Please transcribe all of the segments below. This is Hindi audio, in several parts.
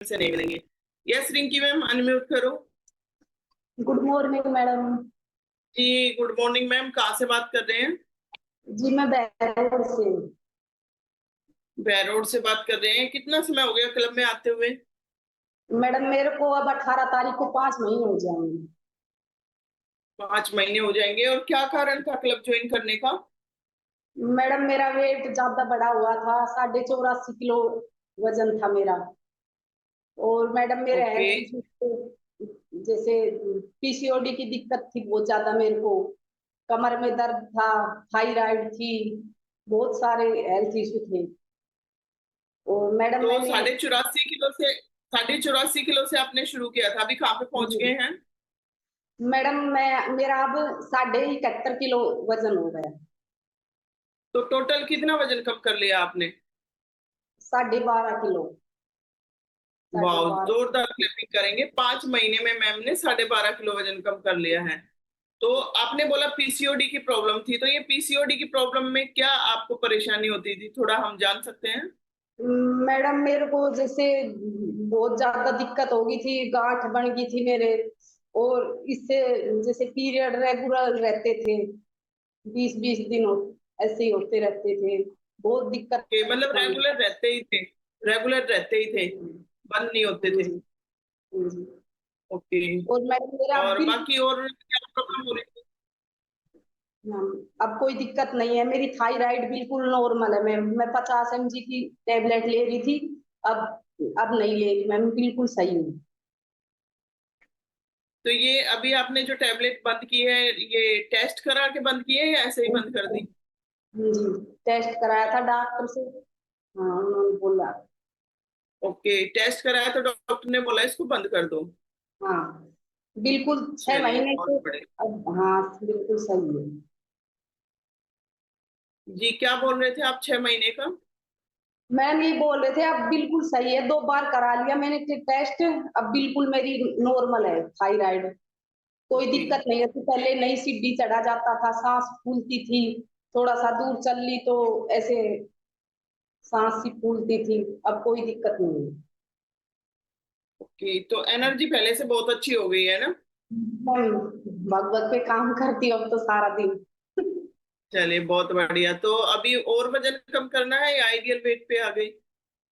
से नहीं मिलेंगे। यस रिंकी मैम, अनम्यूट करो। Good morning madam. जी गुड मॉर्निंग मैम, कहाँ से बात कर रहे हैं? जी मैं बैंगलोर से। बैरोड से बात कर रहे हैं। कितना समय हो गया क्लब में आते हुए? मैडम मेरे को अब 18 तारीख को 5 महीने हो जाएंगे। 5 महीने हो जाएंगे। और क्या कारण था क्लब ज्वाइन करने का? मैडम मेरा वेट ज्यादा बढ़ा हुआ था, 84.5 किलो वजन था मेरा। और मैडम मेरे ओके। हेल्थ इश्यूज जैसे पीसीओडी की दिक्कत थी बहुत ज्यादा मेरे को। कमर में दर्द था, थायराइड थी, बहुत सारे हेल्थ इश्यू थे। और मैडम तो मैंने 84.5 किलो से आपने शुरू किया था, अभी कहाँ पे पहुंच गए हैं? मैडम मैं मेरा अब 71.5 किलो वजन हो गया। तो टोटल कितना वजन कम कर लिया आपने? 12.5 किलो। साढ़े वाह, बारह जोरदार क्लैपिंग करेंगे। 5 महीने में मैम ने 12.5 किलो वजन कम कर लिया है। तो आपने बोला पीसीओडी की प्रॉब्लम थी, तो ये पीसीओडी की प्रॉब्लम में क्या आपको परेशानी होती थी, थोड़ा हम जान सकते हैं? मैडम मेरे को जैसे बहुत ज्यादा दिक्कत हो गई थी, गांठ बन गई थी मेरे। और इससे जैसे पीरियड रेगुलर रहते थे, 20-20 दिन ऐसे ही होते रहते थे। बहुत दिक्कत कि मतलब बन गई। रेगुलर रहते ही थे? रेगुलर रहते ही थे, बंद नहीं होते हाँ थे? जी, हाँ जी। ओके। और मैडम मेरा और बिल्कुल बाकी और क्या प्रॉब्लम हो रही थी? अब कोई दिक्कत नहीं है। मेरी थायराइड बिल्कुल नॉर्मल है। मैं 50 mg की टेबलेट ले रही थी। अब अब नहीं ले रही, मैं बिल्कुल सही हूँ। तो ये अभी आपने जो टेबलेट बंद की है, ये टेस्ट करा के बंद की है या ऐसे ही बंद कर दी? जी, टेस्ट कराया था डॉक्टर से। हाँ उन्होंने बोला। ओके, टेस्ट कराया तो डॉक्टर ने बोला इसको बंद कर दो। हाँ बिल्कुल, छह चलिए महीने बहुत से। बढ़िया। अब हाँ बिल्कुल सही है। जी क्या बोल रहे थे आप, 6 महीने का? मैम ये बोल रहे थे अब बिल्कुल सही है, 2 बार करा लिया मैंने टेस्ट। अब बिल्कुल मेरी नॉर्मल है थायराइड। कोई ओके। दिक्कत नहीं है। तो पहले नई सीढ़ी चढ़ा जाता था, सांस फूलती थी। थोड़ा सा दूर चल ली तो ऐसे सांस सी फूलती थी। अब कोई दिक्कत नहीं है। ओके, तो एनर्जी पहले से बहुत अच्छी हो गई है ना? मैं भगवत पे काम करती हूँ अब तो सारा दिन। चलिए बहुत बढ़िया। तो अभी और वजन कम करना है या आइडियल वेट पे आ गई?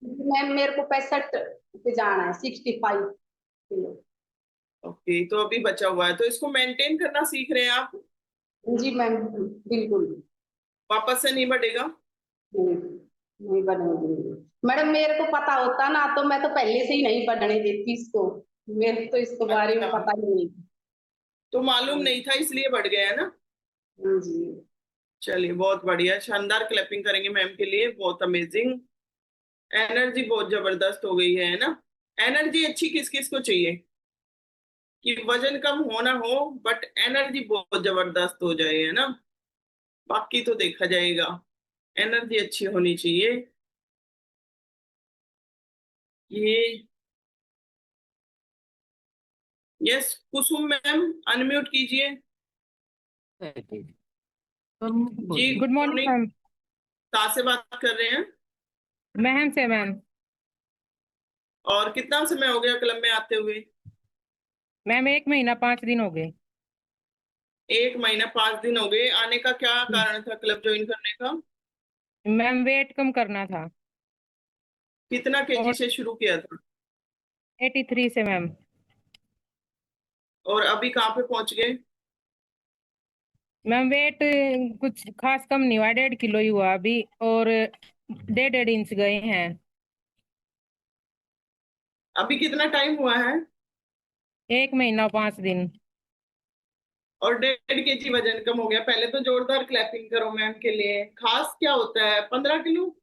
मैम मेरे को 65 पे जाना है, 65 किलो। ओके, तो अभी बचा हुआ है, तो इसको मेंटेन करना सीख रहे हैं आप? जी मैम बिल्कुल। वापस से नहीं बढ़ेगा? नहीं, नहीं बढ़ने देंगे। मैडम मेरे को पता होता ना तो मैं तो पहले से ही नहीं बढ़ने देती इसको। मेरे को तो इसके बारे में अच्छा, पता ही नहीं। तो मालूम नहीं था इसलिए बढ़ गया है ना? हाँ जी। चलिए बहुत बढ़िया, शानदार क्लैपिंग करेंगे मैम के लिए, बहुत अमेजिंग। एनर्जी बहुत जबरदस्त हो गई है ना? एनर्जी अच्छी किस किस को चाहिए कि वजन कम हो ना हो, बट एनर्जी बहुत जबरदस्त हो जाए, है ना? बाकी तो देखा जाएगा, एनर्जी अच्छी होनी चाहिए। ये यस, कुसुम मैम अनम्यूट कीजिए। जी good good morning morning. Ma'am. कहाँ से बात कर रहे हैं? महम से मैम। और कितना समय हो गया क्लब में आते हुए? मैम 1 महीना 5 दिन हो गए। 1 महीना 5 दिन हो गए। आने का क्या कारण था क्लब ज्वाइन करने का? मैम वेट कम करना था। कितना केजी और से शुरू किया था? 83 से मैम। और अभी कहाँ पे पहुंच गए? मैम वेट कुछ खास कम नहीं हुआ, 1.5 किलो ही हुआ अभी। और 1.5 इंच गए हैं। अभी कितना टाइम हुआ है? 1 महीना 5 दिन। और 1.5 केजी वजन कम हो गया। पहले तो जोरदार क्लैपिंग करो मैम के लिए। खास क्या होता है, 15 किलो?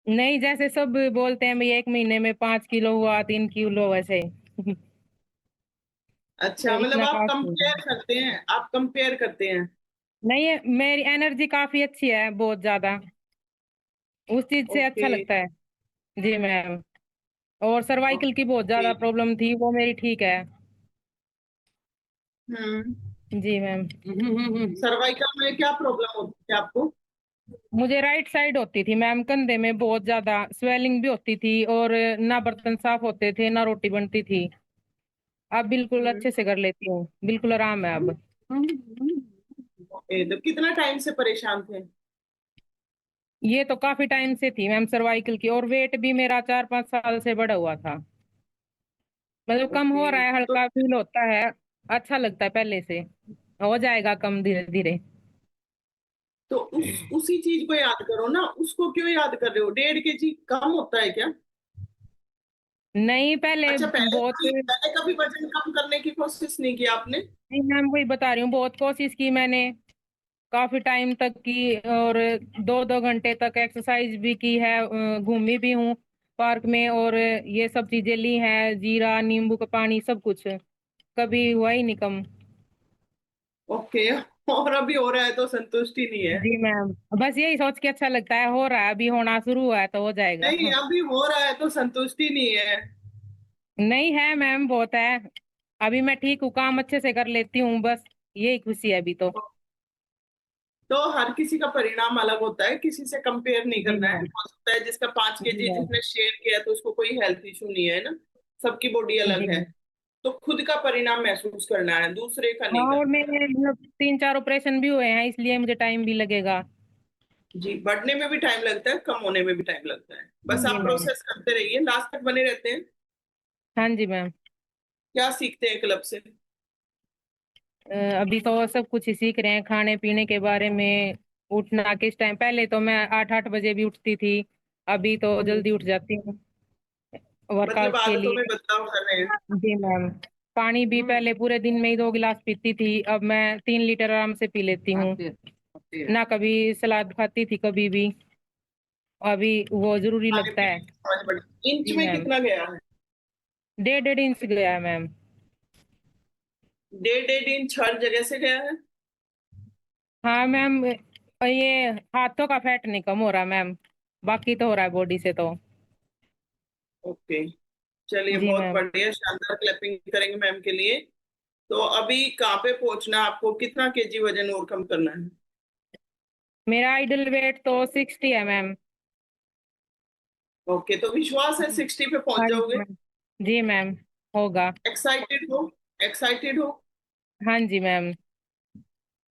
नहीं, जैसे सब बोलते हैं भाई 1 महीने में 5 किलो हुआ, 3 किलो वैसे। अच्छा, तो मतलब इतना आप खास नहीं है। कंपेयर करते हैं, आप कंपेयर करते हैं? नहीं मेरी एनर्जी काफी अच्छी है, बहुत ज्यादा। उस चीज से ओके। अच्छा लगता है। जी मैम। और सर्वाइकल की बहुत ओके। ज्यादा प्रॉब्लम थी, वो मेरी ठीक है। हम्म। जी मैम। सर्वाइकल में क्या प्रॉब्लम होती है आपको? मुझे राइट साइड होती थी मैम, कंधे में बहुत ज्यादा स्वेलिंग भी होती थी, और ना बर्तन साफ होते थे ना रोटी बनती थी। अब बिल्कुल हम्म। अच्छे से कर लेती हूँ, बिल्कुल आराम है अब। ओके, तो कितना टाइम से परेशान थे? ये तो काफी टाइम से थी मैम सर्वाइकल की, और वेट भी मेरा 4-5 साल से बढ़ा हुआ था। मतलब कम हो ओके, रहा है, तो हल्का फील होता है, अच्छा लगता है पहले से। हो जाएगा कम धीरे धीरे। तो उसी चीज को याद करो ना, उसको क्यों याद कर रहे हो? 1.5 kg कम होता है क्या? नहीं, पहले अच्छा, बहुत। पहले कभी वजन कम करने की कोशिश नहीं की आपने? नहीं मैम, वही बता रही हूँ, बहुत कोशिश की मैंने, काफी टाइम तक की, और 2-2 घंटे तक एक्सरसाइज भी की है, घूमी भी हूँ पार्क में, और ये सब चीजें ली हैं, जीरा नींबू का पानी सब कुछ, कभी हुआ ही नहीं कम। ओके। और अभी हो रहा है तो संतुष्टि नहीं है? जी मैम, बस यही सोच के अच्छा लगता है, हो रहा है, अभी होना शुरू हुआ है तो हो जाएगा। नहीं, अभी हो रहा है तो संतुष्टि नहीं है? नहीं है मैम, बहुत है। अभी मैं ठीक हूँ, काम अच्छे से कर लेती हूँ, बस यही खुशी है अभी तो। तो हर किसी का परिणाम अलग होता है, किसी से कंपेयर नहीं जी करना है। मैम। हो सकता है जिसका 5 kg जी मैम। जिसने शेयर किया तो उसको कोई हेल्थ इशू नहीं है ना। सबकी बॉडी अलग है। जी। तो खुद का परिणाम महसूस करना है, दूसरे का हाँ, नहीं और करना है। मेरे मतलब 3-4 ऑपरेशन भी हुए हैं, इसलिए मुझे टाइम भी लगेगा। जी, बढ़ने में भी टाइम लगता है, कम होने में भी टाइम लगता है, बस जी आप मैम। प्रोसेस करते रहिए, लास्ट तक बने रहते हैं। हाँ जी मैम। क्या सीखते हैं क्लब से? अभी तो सब कुछ ही सीख रहे हैं, खाने पीने के बारे में, उठना किस टाइम, पहले तो मैं 8-8 बजे भी उठती थी, अभी तो हम्म। जल्दी उठ जाती हूँ मतलब वर्कआउट के आदतों में लिए। बदलाव कर रहे हैं। जी मैम। पानी भी पहले पूरे दिन में ही 2 गिलास पीती थी, अब मैं 3 लीटर आराम से पी लेती हूँ। ना कभी सलाद खाती थी कभी भी, अभी वो जरूरी खाने लगता पीने है। की समझ बढ़ी, इंच जी में मैम। कितना गया है? 1.5-1.5 इंच गया है मैम। 1.5 इंच हर जगह से गया है? हाँ मैम, ये हाथों का फैट नहीं कम हो रहा मैम, बाकी तो हो रहा है बॉडी से तो। ओके, चलिए जी बहुत मैम। बढ़िया, शानदार क्लैपिंग करेंगे मैम के लिए। तो अभी कहाँ पे पहुंचना है आपको? कितना केजी वजन और कम करना है? मेरा आइडल वेट तो 60 है मैम। ओके, तो विश्वास है 60 पे पहुंच हाँ जी जाओगे? मैम। जी मैम, होगा। एक्साइटेड हो? एक्साइटेड हो? हाँ जी मैम।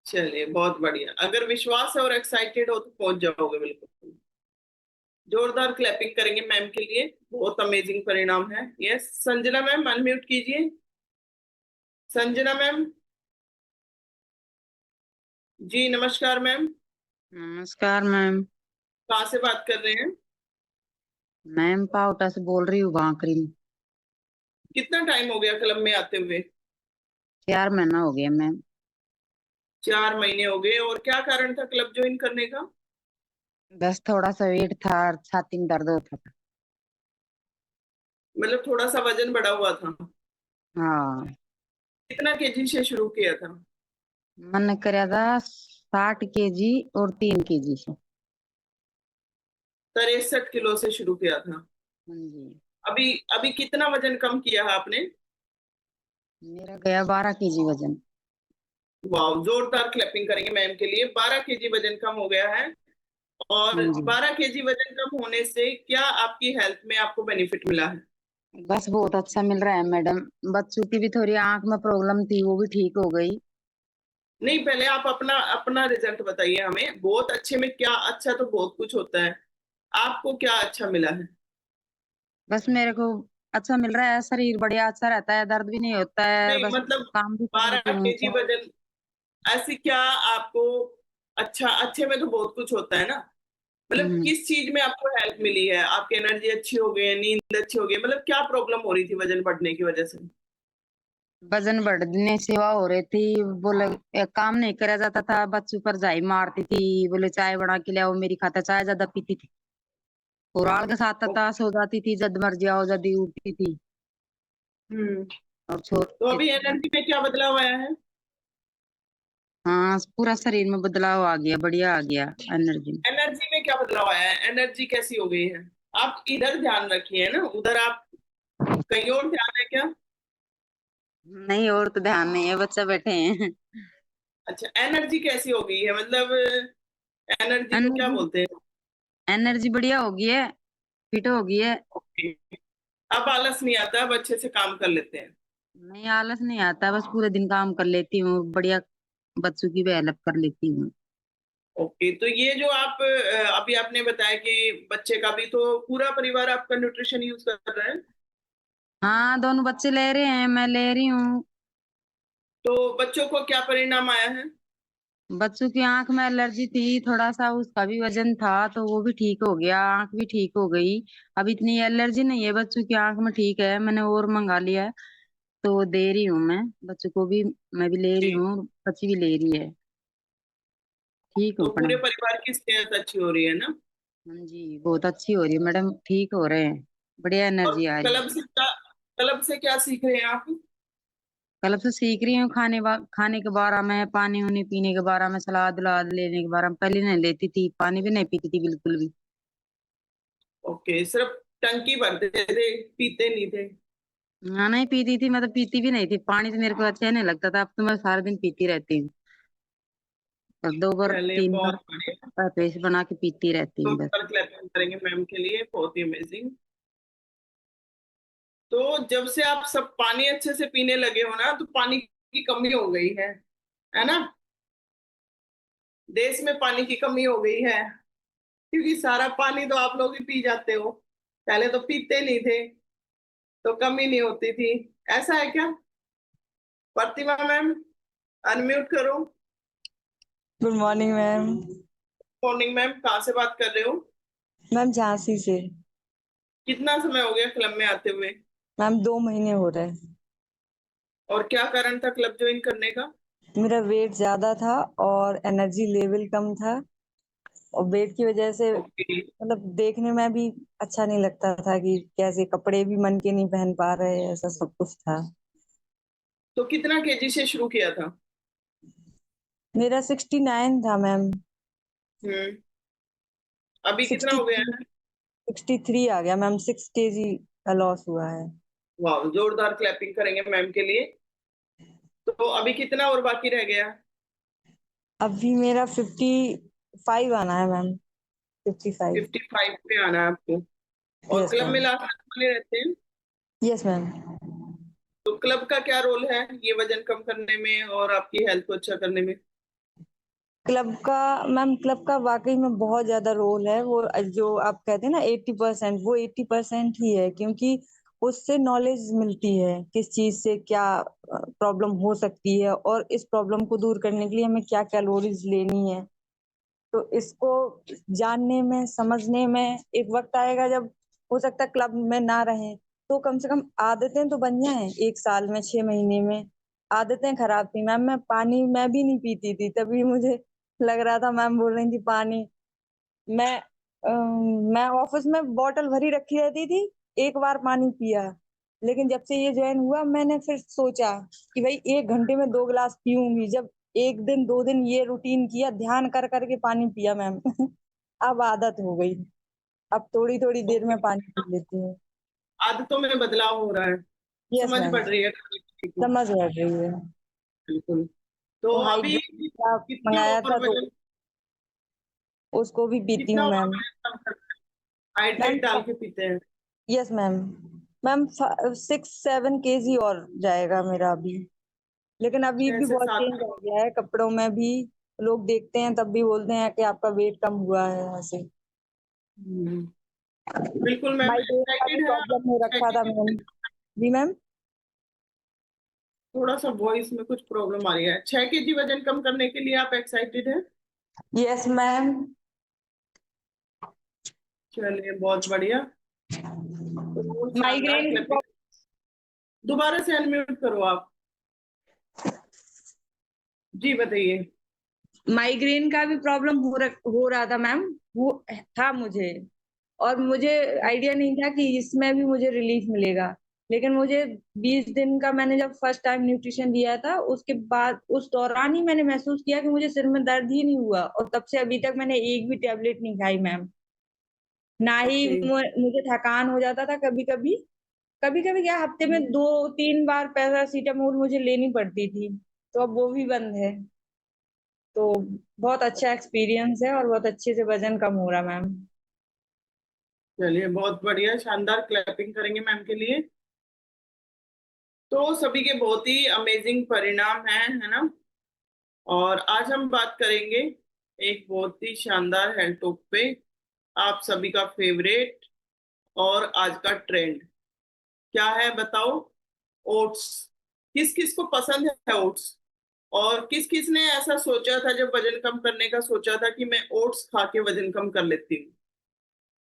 चलिए बहुत बढ़िया, अगर विश्वास है और एक्साइटेड हो तो पहुंच जाओगे बिल्कुल। जोरदार क्लैपिंग करेंगे मैम के लिए, बहुत अमेजिंग परिणाम है। यस, संजना मैम अनम्यूट कीजिए। संजना मैम। जी नमस्कार मैम। नमस्कार मैम। कहाँ से बात कर रहे हैं? मैम पाउटा से बोल रही हूँ, भांकरी में। कितना टाइम हो गया क्लब में आते हुए? 4 महीना हो गया मैम। 4 महीने हो गए, और क्या कारण था क्लब ज्वाइन करने का? बस थोड़ा सा वेट था और छाती में दर्द होता था। मतलब थोड़ा सा वजन बढ़ा हुआ था? हाँ। कितना केजी से शुरू किया था? मन कराया था 60 kg और 3 kg से। 63 किलो से शुरू किया था। हाँ जी। अभी अभी कितना वजन कम किया है आपने? मेरा गया 12 kg वजन। वाह, जोरदार क्लैपिंग करेंगे मैम के लिए। 12 केजी वजन कम हो गया है। और हाँ जी। 12 केजी वजन कम होने से क्या आपकी हेल्थ में आपको बेनिफिट मिला है? बस बहुत अच्छा मिल रहा है मैडम। बच्चों की भी थोड़ी आंख में प्रॉब्लम थी, वो भी ठीक हो गई। नहीं, पहले आप अपना अपना रिजल्ट बताइए हमें। बहुत अच्छे में क्या अच्छा? तो बहुत कुछ होता है, आपको क्या अच्छा मिला है? बस मेरे को अच्छा मिल रहा है, शरीर बढ़िया अच्छा रहता है, दर्द भी नहीं होता है, नहीं बस मतलब काम भी कर लेती बारह हूँ केजी वजन ऐसी क्या आपको? अच्छा, अच्छे में तो बहुत कुछ होता है ना। मतलब हम्म। किस चीज में आपको हेल्प मिली है? आपकी एनर्जी अच्छी हो गई है, नींद अच्छी हो गई है? मतलब क्या प्रॉब्लम हो रही थी वजन बढ़ने की वजह से? वजन बढ़ने सेवा हो रही थी। बोले काम नहीं करा जाता था, बच्चों पर जाई मारती थी। बोले चाय बना के ले आओ, मेरी खाता चाय ज्यादा पीती थी। और आड़ के साथ ओ, ताश हो जाती थी, जद मर्जी आओ जदी उठती थी। हम्म। और छोड़ तो अभी एनर्जी में क्या बदलाव आया है? हाँ, पूरा शरीर में बदलाव आ गया, बढ़िया आ गया एनर्जी में। एनर्जी में क्या बदलाव आया है? एनर्जी कैसी हो गई है? आप इधर ध्यान रखिए ना, उधर आप कहीं और ध्यान है क्या? नहीं, और तो ध्यान नहीं है, बच्चे बैठे हैं। अच्छा, एनर्जी कैसी हो गई है मतलब? एनर्जी को क्या एनर्जी बोलते हैं? एनर्जी बढ़िया हो गई है, फिट हो गई है। ओके। अब आलस नहीं आता, अब अच्छे से काम कर लेते हैं। नहीं, आलस नहीं आता, बस पूरे दिन काम कर लेती हूँ बढ़िया। बच्चों की भी हेल्प कर लेती हूँ। ओके, तो ये जो आप अभी आपने बताया कि बच्चे का भी, तो पूरा परिवार आपका न्यूट्रिशन यूज कर रहा है? हाँ, दोनों बच्चे ले रहे हैं, मैं ले रही हूँ। तो बच्चों को क्या परिणाम आया है? बच्चों की आंख में एलर्जी थी थोड़ा सा, उसका भी वजन था तो वो भी ठीक हो गया, आंख भी ठीक हो गई। अब इतनी एलर्जी नहीं है बच्चों की आंख में, ठीक है, मैंने और मंगा लिया है। तो दे रही हूँ मैं बच्चों को भी, मैं भी ले रही जी। हूँ, बच्ची भी ले रही है। ठीक हो तो अपना। पूरे परिवार की सेहत अच्छी हो रही है ना? हाँ जी, बहुत अच्छी हो रही है मैडम, ठीक हो रहे हैं, बढ़िया और एनर्जी आ रही है। क्लब से क्या सीख रहे हैं आप? कल से सीख रही हूँ खाने के बारे में, पानी उनी पीने के बारे में, सलाद उलाद लेने के बारे में। पहले नहीं लेती थी, पानी भी नहीं पीती थी बिल्कुल भी। ओके, सिर्फ टंकी भरते थे, पीते नहीं थे? हाँ, नहीं पीती थी, मैं तो पीती भी नहीं थी, पानी तो मेरे को अच्छा ही नहीं लगता था। अब तो मैं सारा दिन पीती रहती हूँ, और 2 बार चलिए, 3 बार बहुत बढ़िया। पेस्ट बना के पीती रहती तो हूँ बस। पर क्लैपिंग करेंगे मैम के लिए, बहुत ही अमेजिंग। तो जब से आप सब पानी अच्छे से पीने लगे हो ना, तो पानी की कमी हो गई है ना? देश में पानी की कमी हो गई है, क्योंकि सारा पानी तो आप लोग ही पी जाते हो। पहले तो पीते नहीं थे, तो कमी नहीं होती थी। ऐसा है क्या? प्रतिमा मैम, अनम्यूट करो। Good morning ma'am. Morning ma'am, कहाँ से बात कर रहे हो? मैम झांसी से। कितना समय हो गया क्लब में आते हुए? मैम 2 महीने हो रहे हैं। और क्या कारण था क्लब ज्वाइन करने का? मेरा वेट ज्यादा था और एनर्जी लेवल कम था, और वेट की वजह से ओके। मतलब देखने में भी अच्छा नहीं लगता था कि कैसे कपड़े भी मन के नहीं पहन पा रहे, ऐसा सब कुछ था। तो कितना केजी से शुरू किया था? मेरा 69 था मैम। हम्म। अभी कितना सिक्सटी हो गया थ्री है? 63 आ गया मैम, 6 kg का लॉस हुआ है। वाह, जोरदार क्लैपिंग करेंगे मैम के लिए। तो अभी कितना और बाकी रह गया? अभी मेरा 55 आना है मैम। 55। 55 पे आना है आपको। और यस क्लब में मैम। लास्ट वाले रहते हैं? Yes ma'am. तो क्लब का क्या रोल है ये वजन कम करने में और आपकी हेल्थ को अच्छा करने में? क्लब का वाकई में बहुत ज्यादा रोल है। वो जो आप कहते हैं ना 80%, वो 80% ही है, क्योंकि उससे नॉलेज मिलती है किस चीज से क्या प्रॉब्लम हो सकती है, और इस प्रॉब्लम को दूर करने के लिए हमें क्या कैलोरीज लेनी है। तो इसको जानने में, समझने में एक वक्त आएगा जब हो सकता है क्लब में ना रहे, तो कम से कम आदतें तो बन जाएं। 1 साल में, 6 महीने में आदतें खराब थी मैम। मैं भी नहीं पीती थी, तभी मुझे लग रहा था, मैम बोल रही थी पानी। मैं मैं ऑफिस में बोतल भरी रखी रहती थी, एक बार पानी पिया। लेकिन जब से ये ज्वाइन हुआ, मैंने फिर सोचा कि भाई 1 घंटे में 2 गिलास पीऊंगी। जब 1 दिन 2 दिन ये रूटीन किया, ध्यान कर करके पानी पिया मैम। अब आदत हो गई, अब थोड़ी थोड़ी देर ओके। में पानी पी लेती हूँ। आदतों में बदलाव हो रहा है, यस समझ मैम। बढ़ रही है खाने की। समझ बढ़ रही है। बिल्कुल। तो वो अभी हाइड्रेट का कितनी मंगाया और था, तो वजन, उसको भी पीती कितना हूँ और मैम। वजन कम करना है? मैम हाइड्रेट डाल के पीते हैं? Yes ma'am. मैम 6-7 kg और जाएगा मेरा अभी। लेकिन अभी छह भी से बहुत सात चेंज आ गया है कपड़ों में भी। लोग देखते हैं तब भी बोलते हैं कि आपका वेट कम हुआ है, ऐसे। हम्म, बिल्कुल मैम, माइग्रेन का भी एक्साइटेड है आप? प्रॉब्लम हो छह रखा था के मैम। जी मैम। थोड़ा सा वॉइस में कुछ प्रॉब्लम आ रही है। 6 केजी वजन कम करने के लिए आप एक्साइटेड हैं? Yes ma'am. चलिए, बहुत बढ़िया। तो शानदार माइग्रेन क्लैपिंग। दोबारा से अनम्यूट करो आप। जी बताइए। माइग्रेन का भी प्रॉब्लम हो रहा था मैम, वो था मुझे। और मुझे आइडिया नहीं था कि इसमें भी मुझे रिलीफ मिलेगा। लेकिन मुझे 20 दिन का, मैंने जब फर्स्ट टाइम न्यूट्रिशन दिया था, उसके बाद उस दौरान ही मैंने महसूस किया कि मुझे सिर में दर्द ही नहीं हुआ, और तब से अभी तक मैंने एक भी टेबलेट नहीं खाई मैम। ना ही ओके। मुझे थकान हो जाता था कभी कभी। कभी कभी क्या, हफ्ते में 2-3 बार पैरासीटामोल मुझे लेनी पड़ती थी, तो अब वो भी बंद है। तो बहुत अच्छा एक्सपीरियंस है और बहुत अच्छे से वजन कम हो रहा मैम। चलिए बहुत बढ़िया, शानदार, क्लैपिंग करेंगे मैम के लिए। तो सभी के बहुत ही अमेजिंग परिणाम हैं, है ना। और आज हम बात करेंगे एक बहुत ही शानदार हेल्थ टॉप पे, आप सभी का फेवरेट और आज का ट्रेंड क्या है बताओ? ओट्स। किस किस को पसंद है ओट्स? और किस किस ने ऐसा सोचा था जब वजन कम करने का सोचा था कि मैं ओट्स खा के वजन कम कर लेती हूँ?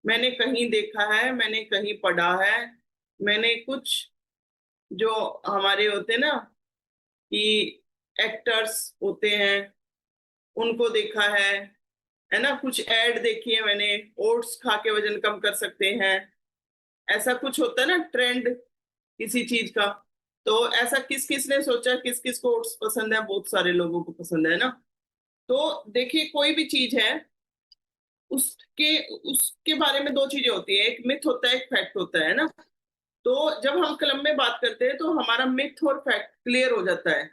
मैंने कहीं देखा है, मैंने कहीं पढ़ा है, मैंने कुछ जो हमारे होते हैं ना कि एक्टर्स होते हैं उनको देखा है ना, कुछ ऐड देखी है मैंने, ओट्स खा के वजन कम कर सकते हैं, ऐसा कुछ होता है ना ट्रेंड किसी चीज का। तो ऐसा किस किस ने सोचा, किस किस को ओट्स पसंद है? बहुत सारे लोगों को पसंद है ना। तो देखिए, कोई भी चीज है उसके उसके बारे में दो चीजें होती है, एक मिथ होता है, एक फैक्ट होता है ना। तो जब हम क्लब में बात करते हैं तो हमारा मिथ और फैक्ट क्लियर हो जाता है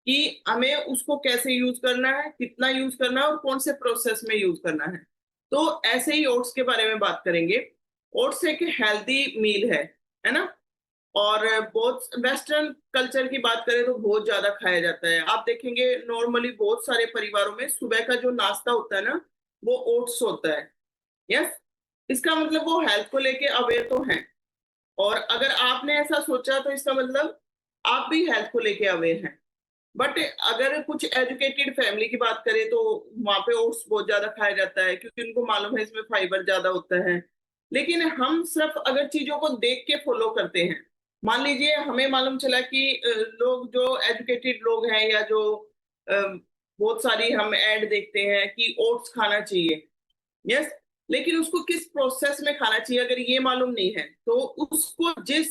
कि हमें उसको कैसे यूज करना है, कितना यूज करना है और कौन से प्रोसेस में यूज करना है। तो ऐसे ही ओट्स के बारे में बात करेंगे। ओट्स एक हेल्दी मील है ना। और बहुत वेस्टर्न कल्चर की बात करें तो बहुत ज्यादा खाया जाता है। आप देखेंगे नॉर्मली बहुत सारे परिवारों में सुबह का जो नाश्ता होता है ना, वो ओट्स होता है। यस, इसका मतलब वो हेल्थ को लेके अवेयर तो हैं। और अगर आपने ऐसा सोचा तो इसका मतलब आप भी हेल्थ को लेके अवेयर हैं। बट अगर कुछ एजुकेटेड फैमिली की बात करें तो वहां पे ओट्स बहुत ज्यादा खाया जाता है क्योंकि उनको मालूम है इसमें फाइबर ज्यादा होता है। लेकिन हम सिर्फ अगर चीजों को देख के फॉलो करते हैं, मान लीजिए हमें मालूम चला कि लोग जो एजुकेटेड लोग हैं या जो बहुत सारी हम ऐड देखते हैं कि ओट्स खाना चाहिए। यस, लेकिन उसको किस प्रोसेस में खाना चाहिए अगर ये मालूम नहीं है तो उसको जिस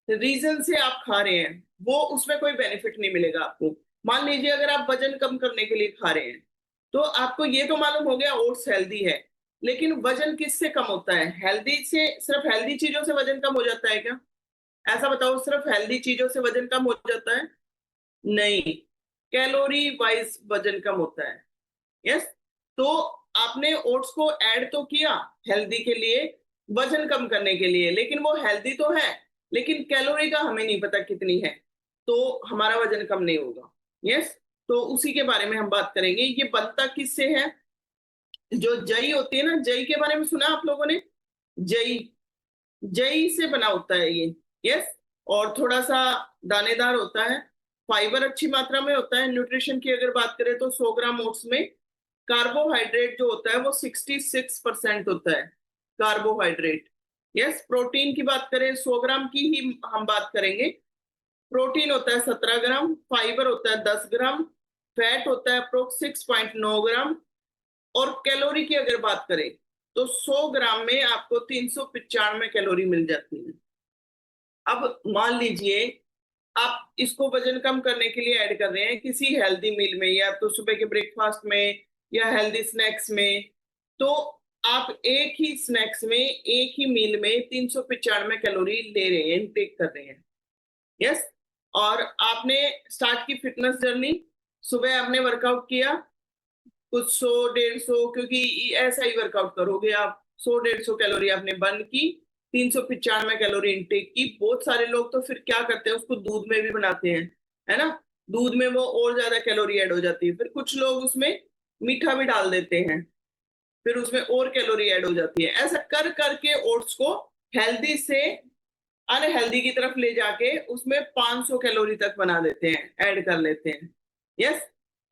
रीजन से आप खा रहे हैं वो उसमें कोई बेनिफिट नहीं मिलेगा आपको। मान लीजिए अगर आप वजन कम करने के लिए खा रहे हैं तो आपको ये तो मालूम हो गया ओट्स हेल्दी है, लेकिन वजन किससे कम होता है? हेल्दी से, सिर्फ हेल्दी चीजों से वजन कम हो जाता है क्या? ऐसा बताओ, सिर्फ हेल्दी चीजों से वजन कम हो जाता है? नहीं, कैलोरी वाइज वजन कम होता है। यस, तो आपने ओट्स को ऐड तो किया हेल्दी के लिए, वजन कम करने के लिए, लेकिन वो हेल्दी तो है, लेकिन कैलोरी का हमें नहीं पता कितनी है, तो हमारा वजन कम नहीं होगा। यस, तो उसी के बारे में हम बात करेंगे। ये बनता किससे है? जो जई होती है ना, जई के बारे में सुना आप लोगों ने? जई, जई से बना होता है ये। यस, और थोड़ा सा दानेदार होता है, फाइबर अच्छी मात्रा में होता है। न्यूट्रिशन की अगर बात करें तो 100 ग्राम ओट्स में कार्बोहाइड्रेट जो होता है वो 66% होता है, कार्बोहाइड्रेट। यस, प्रोटीन की बात करें 100 ग्राम की ही हम बात करेंगे। प्रोटीन होता है 17 ग्राम, फाइबर होता है 10 ग्राम, फैट होता है अप्रोक्स 6.9 ग्राम। और कैलोरी की अगर बात करें तो 100 ग्राम में आपको 395 कैलोरी मिल जाती है। अब मान लीजिए आप इसको वजन कम करने के लिए ऐड कर रहे हैं किसी हेल्दी मील में, या तो सुबह के ब्रेकफास्ट में या हेल्दी स्नैक्स में, तो आप एक ही स्नैक्स में, एक ही मील में 395 कैलोरी ले रहे हैं, इनटेक कर रहे हैं। यस, और आपने स्टार्ट की फिटनेस जर्नी, सुबह आपने वर्कआउट किया कुछ 100 150, क्योंकि ऐसा ही वर्कआउट करोगे आप, 100 150 कैलोरी आपने बर्न की, 395 कैलोरी इनटेक की। बहुत सारे लोग तो फिर क्या करते हैं, उसको दूध में भी बनाते हैं, है ना। दूध में वो और ज्यादा कैलोरी ऐड हो जाती है। फिर कुछ लोग उसमें मीठा भी डाल देते हैं, फिर उसमें और कैलोरी ऐड हो जाती है। ऐसा कर करके ओट्स को हेल्दी से अनहेल्दी की तरफ ले जाके उसमें 500 कैलोरी तक बना देते हैं, ऐड कर लेते हैं। यस,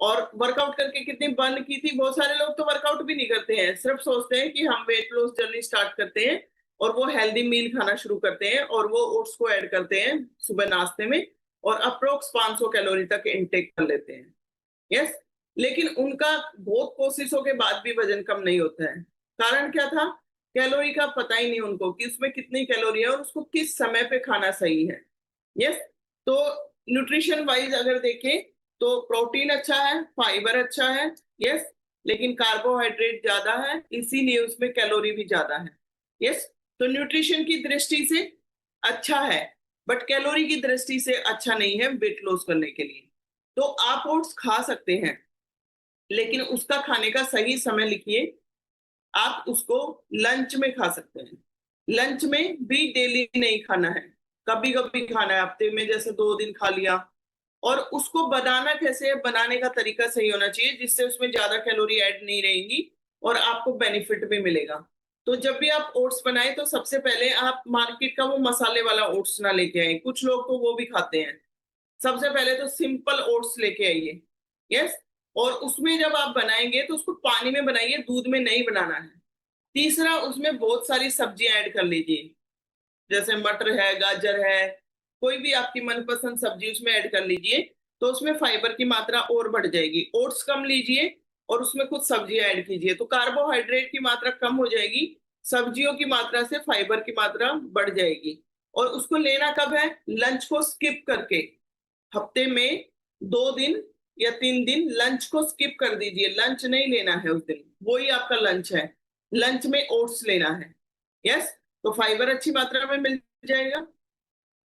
और वर्कआउट करके कितनी बर्न की थी? बहुत सारे लोग तो वर्कआउट भी नहीं करते हैं, सिर्फ सोचते हैं कि हम वेट लॉस जर्नी स्टार्ट करते हैं और वो हेल्दी मील खाना शुरू करते हैं और वो ओट्स को ऐड करते हैं सुबह नाश्ते में और अप्रोक्स 500 कैलोरी तक इनटेक कर लेते हैं। यस, लेकिन उनका बहुत कोशिशों के बाद भी वजन कम नहीं होता है। कारण क्या था? कैलोरी का पता ही नहीं उनको कि उसमें कितनी कैलोरी है और उसको किस समय पे खाना सही है। यस, तो न्यूट्रिशन वाइज अगर देखें तो प्रोटीन अच्छा है, फाइबर अच्छा है। यस, लेकिन कार्बोहाइड्रेट ज्यादा है, इसीलिए उसमें कैलोरी भी ज्यादा है। यस, तो न्यूट्रिशन की दृष्टि से अच्छा है, बट कैलोरी की दृष्टि से अच्छा नहीं है वेट लॉस करने के लिए। तो आप ओट्स खा सकते हैं, लेकिन उसका खाने का सही समय लिखिए। आप उसको लंच में खा सकते हैं। लंच में भी डेली नहीं खाना है, कभी कभी खाना है, हफ्ते में जैसे 2 दिन खा लिया। और उसको बनाना कैसे है, बनाने का तरीका सही होना चाहिए जिससे उसमें ज्यादा कैलोरी ऐड नहीं रहेंगी और आपको बेनिफिट भी मिलेगा। तो जब भी आप ओट्स बनाए तो सबसे पहले आप मार्केट का वो मसाले वाला ओट्स ना लेके आए, कुछ लोग तो वो भी खाते हैं। सबसे पहले तो सिंपल ओट्स लेके आइए। यस। और उसमें जब आप बनाएंगे तो उसको पानी में बनाइए, दूध में नहीं बनाना है। तीसरा, उसमें बहुत सारी सब्जियां ऐड कर लीजिए, जैसे मटर है, गाजर है, कोई भी आपकी मनपसंद सब्जी उसमें ऐड कर लीजिए। तो उसमें फाइबर की मात्रा और बढ़ जाएगी। ओट्स कम लीजिए और उसमें कुछ सब्जियां ऐड कीजिए, तो कार्बोहाइड्रेट की मात्रा कम हो जाएगी, सब्जियों की मात्रा से फाइबर की मात्रा बढ़ जाएगी। और उसको लेना कब है, लंच को स्किप करके। हफ्ते में 2 दिन या 3 दिन लंच को स्किप कर दीजिए, लंच नहीं लेना है उस दिन, वही आपका लंच है। लंच में ओट्स लेना है। यस। तो फाइबर अच्छी मात्रा में मिल जाएगा।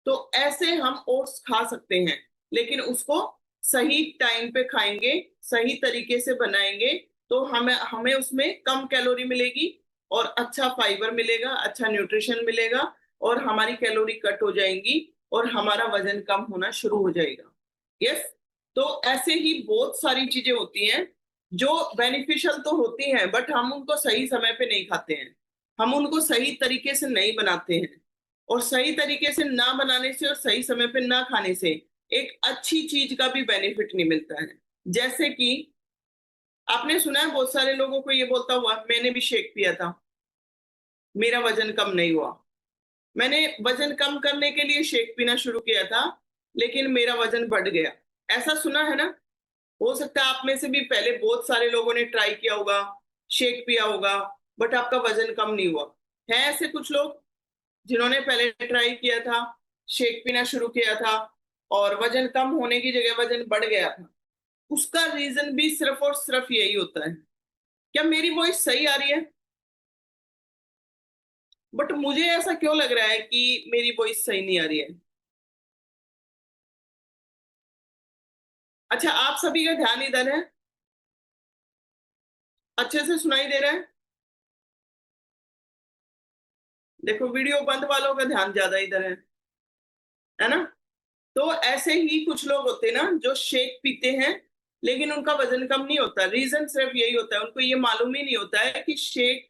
तो ऐसे हम ओट्स खा सकते हैं, लेकिन उसको सही टाइम पे खाएंगे, सही तरीके से बनाएंगे तो हमें हमें उसमें कम कैलोरी मिलेगी और अच्छा फाइबर मिलेगा, अच्छा न्यूट्रिशन मिलेगा और हमारी कैलोरी कट हो जाएंगी और हमारा वजन कम होना शुरू हो जाएगा। यस। तो ऐसे ही बहुत सारी चीजें होती हैं जो बेनिफिशियल तो होती हैं, बट हम उनको सही समय पे नहीं खाते हैं, हम उनको सही तरीके से नहीं बनाते हैं। और सही तरीके से ना बनाने से और सही समय पे ना खाने से एक अच्छी चीज का भी बेनिफिट नहीं मिलता है। जैसे कि आपने सुना है बहुत सारे लोगों को ये बोलता हुआ, मैंने भी शेक पिया था, मेरा वजन कम नहीं हुआ। मैंने वजन कम करने के लिए शेक पीना शुरू किया था, लेकिन मेरा वजन बढ़ गया। ऐसा सुना है ना। हो सकता है आप में से भी पहले बहुत सारे लोगों ने ट्राई किया होगा, शेक पिया होगा, बट आपका वजन कम नहीं हुआ। है ऐसे कुछ लोग जिन्होंने पहले ट्राई किया था, शेक पीना शुरू किया था और वजन कम होने की जगह वजन बढ़ गया था। उसका रीजन भी सिर्फ और सिर्फ यही होता है। क्या मेरी वॉइस सही आ रही है? बट मुझे ऐसा क्यों लग रहा है कि मेरी वॉइस सही नहीं आ रही है? अच्छा, आप सभी का ध्यान इधर है, अच्छे से सुनाई दे रहा है? देखो, वीडियो बंद वालों का ध्यान ज्यादा इधर है ना। तो ऐसे ही कुछ लोग होते हैं ना जो शेक पीते हैं लेकिन उनका वजन कम नहीं होता। रीजन सिर्फ यही होता है, उनको ये मालूम ही नहीं होता है कि शेक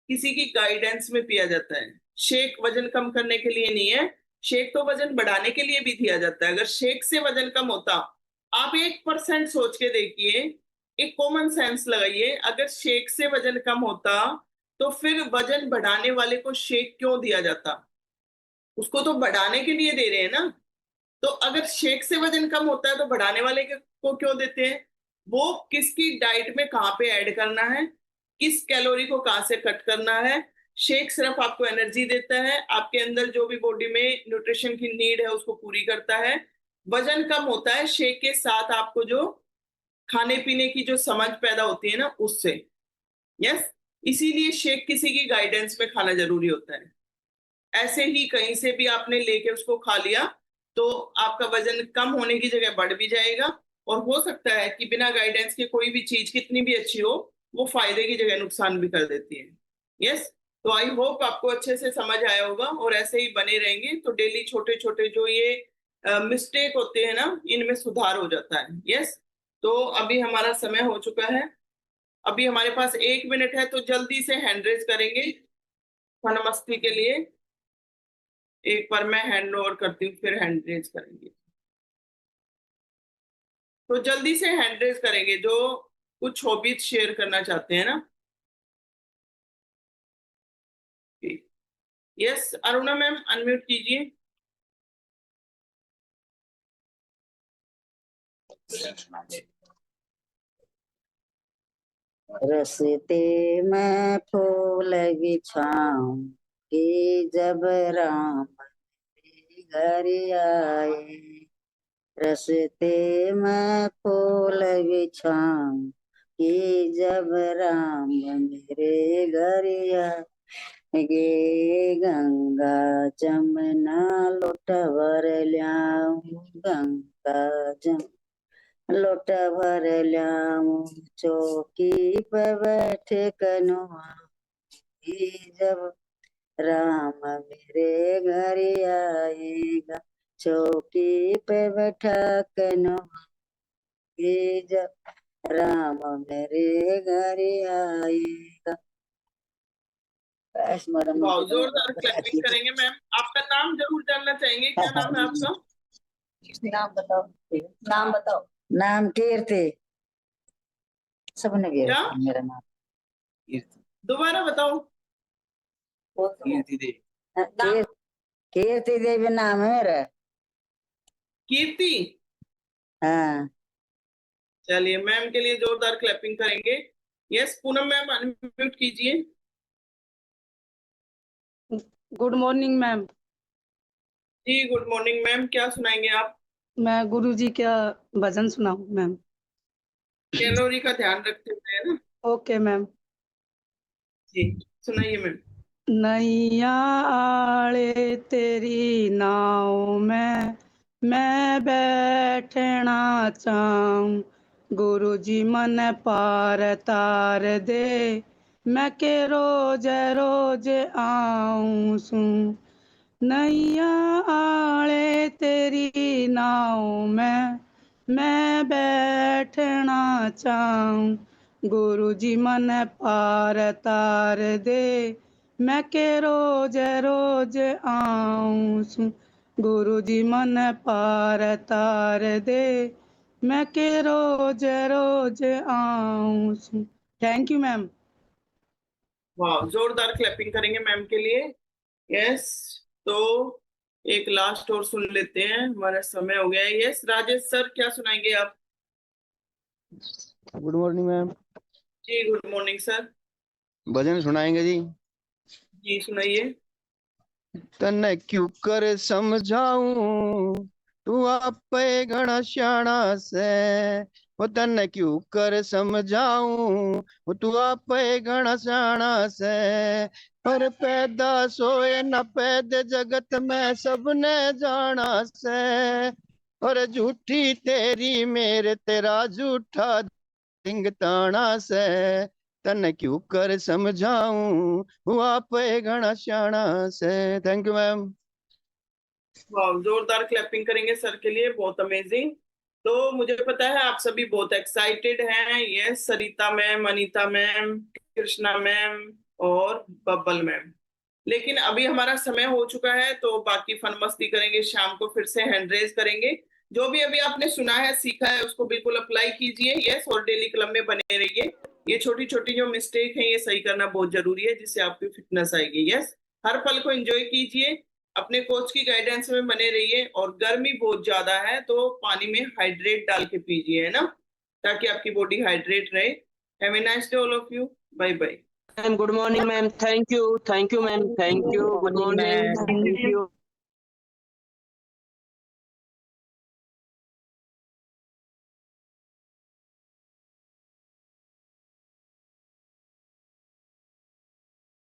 किसी की गाइडेंस में पिया जाता है। शेक वजन कम करने के लिए नहीं है, शेक तो वजन बढ़ाने के लिए भी दिया जाता है। अगर शेक से वजन कम होता, आप 1% सोच के देखिए, एक कॉमन सेंस लगाइए, अगर शेक से वजन कम होता तो फिर वजन बढ़ाने वाले को शेक क्यों दिया जाता? उसको तो बढ़ाने के लिए दे रहे हैं ना। तो अगर शेक से वजन कम होता है तो बढ़ाने वाले को क्यों देते हैं? वो किसकी डाइट में कहाँ पे ऐड करना है, किस कैलोरी को कहाँ से कट करना है। शेक सिर्फ आपको एनर्जी देता है, आपके अंदर जो भी बॉडी में न्यूट्रिशन की नीड है उसको पूरी करता है। वजन कम होता है शेक के साथ आपको जो खाने पीने की जो समझ पैदा होती है ना उससे। यस। इसीलिए शेक किसी की गाइडेंस में खाना जरूरी होता है। ऐसे ही कहीं से भी आपने लेके उसको खा लिया तो आपका वजन कम होने की जगह बढ़ भी जाएगा। और हो सकता है कि बिना गाइडेंस के कोई भी चीज कितनी भी अच्छी हो, वो फायदे की जगह नुकसान भी कर देती है। यस। तो आई होप आपको अच्छे से समझ आया होगा और ऐसे ही बने रहेंगे तो डेली छोटे छोटे जो ये मिस्टेक होते हैं ना, इनमें सुधार हो जाता है। यस। तो अभी हमारा समय हो चुका है, अभी हमारे पास 1 मिनट है, तो जल्दी से हैंड रेज करेंगे नमस्ते के लिए। एक बार मैं हैंड ओवर करती हूँ, फिर हैंड रेज करेंगे। तो जल्दी से हैंड रेज करेंगे जो कुछ हॉबीज शेयर करना चाहते हैं ना। यस, अरुणा मैम अनम्यूट कीजिए। रस्ते में फूल बिछाऊं कि जब राम मेरे घर आए। रस्ते में फूल बिछाऊं कि जब राम मेरे घर आए। गे गंगा जमुना लोट भर ल्याऊं, गंगा जमुना लोट भर ल्याऊं। चौकी पे बैठे कनुआ जब राम मेरे घर आएगा, चौकी पे बैठा कनुआ जब राम मेरे घर आएगा। बस मैडम वाह, जोरदार क्लैपिंग करेंगे मैम। आपका नाम जरूर जानना चाहेंगे, क्या नाम है आपका? नाम बताओ, नाम बताओ। नाम कीर्ति, सबने क्या? मेरा नाम दोबारा बताओ। कीर्ति देवी। कीर्ति देवी नाम है मेरा। कीर्ति। हाँ। चलिए, मैम के लिए जोरदार क्लैपिंग करेंगे। यस, पूनम मैम अनम्यूट कीजिए। Good morning ma'am. जी गुड मॉर्निंग मैम, क्या सुनाएंगे आप? मैं गुरुजी का भजन सुनाऊं मैम? कैलोरी का ध्यान रखते हुए, है ना? Okay ma'am. जी सुनाइए मैम। नैया आड़े तेरी नाव में मैं बैठना चाहूं, गुरुजी मन पार तार दे, मैं के रोज रोज आऊं सू। नैया आड़े तेरी नाव में मैं बैठना चाहूं, गुरुजी मन पार तार दे, मैं के रोज रोज आऊं सू। गुरुजी मन पार तार दे, मैं के रोज रोज आऊं सू। Thank you ma'am. वाह, जोरदार क्लैपिंग करेंगे मैम के लिए। यस, तो एक लास्ट और सुन लेते हैं, हमारा समय हो गया है। यस राजेश सर, क्या सुनाएंगे आप? Good morning ma'am. जी गुड मॉर्निंग सर। भजन सुनाएंगे जी। जी सुनाइए। तन्ने क्यों कर समझाऊं, तू आपे घना श्याणा से। वो तन्ने क्यों कर समझाऊं, वो तू आपे घना श्याणा से। पर पैदा सोए न पैदे जगत में सबने जाना से। और झूठी तेरी मेरे तेरा झूठा सिंह ताना से। तन्ने क्यों कर समझाऊं, हुआ पे घना श्याणा से। Thank you ma'am. वाह, जोरदार क्लैपिंग करेंगे सर के लिए, बहुत अमेजिंग। तो मुझे पता है आप सभी बहुत एक्साइटेड हैं। Yes, Sarita ma'am, Anita ma'am, Krishna ma'am और बब्बल मैम। लेकिन अभी हमारा समय हो चुका है, तो बाकी फन मस्ती करेंगे, शाम को फिर से हैंड रेज करेंगे। जो भी अभी आपने सुना है, सीखा है, उसको बिल्कुल अप्लाई कीजिए। यस, और डेली क्लब में बने रहिए। ये छोटी छोटी जो मिस्टेक है, ये सही करना बहुत जरूरी है, जिससे आपकी फिटनेस आएगी। यस, हर पल को एंजॉय कीजिए, अपने कोच की गाइडेंस में बने रहिए। और गर्मी बहुत ज्यादा है, तो पानी में हाइड्रेट डाल के पीजिए, है ना, ताकि आपकी बॉडी हाइड्रेट रहे। Have a nice day all of you. Bye bye. Ma'am good morning ma'am. Thank you ma'am. Thank you. Good morning. Thank you.